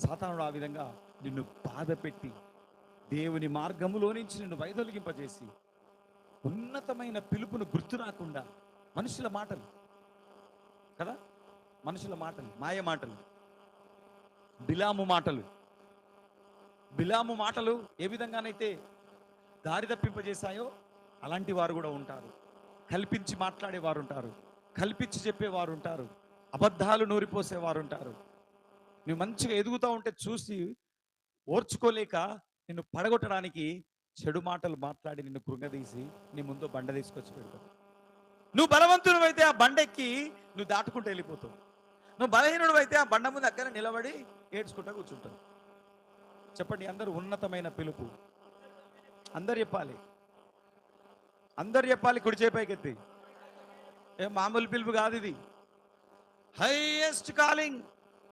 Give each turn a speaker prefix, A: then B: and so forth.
A: సాతానుడు ఆ విధంగా నిన్ను బాధ పెట్టి దేవుని మార్గములో నుంచి నిన్ను వైదొలిగింపజేసి ఉన్నతమైన పిలుపును గుర్తు రాకుండా మనుషుల మాటలు కదా, మనుషుల మాటలు, మాయ మాటలు, బిలాము మాటలు, బిలాము మాటలు ఏ విధంగానైతే దారి తప్పింపజేశాయో అలాంటి వారు కూడా ఉంటారు. కల్పించి మాట్లాడేవారు ఉంటారు, కల్పించి చెప్పేవారు ఉంటారు, అబద్ధాలు నూరిపోసేవారు ఉంటారు. నువ్వు మంచిగా ఎదుగుతూ ఉంటే చూసి ఓర్చుకోలేక నిన్ను పడగొట్టడానికి చెడు మాటలు మాట్లాడి నిన్ను కృంగదీసి నీ ముందు బండ తీసుకొచ్చి పెడతావు. నువ్వు బలవంతుడు అయితే ఆ బండెక్కి నువ్వు దాటుకుంటూ వెళ్ళిపోతావు. నువ్వు బలహీనుడు అయితే ఆ బండ ముందు అక్కడ నిలబడి ఏడ్చుకుంటా కూర్చుంటావు. చెప్పండి, అందరూ ఉన్నతమైన పిలుపు అందరు చెప్పాలి, అందరు చెప్పాలి. కుడి చేపైకెత్తి, ఏ మామూలు పిలుపు కాదు ఇది, హైయెస్ట్ కాలింగ్.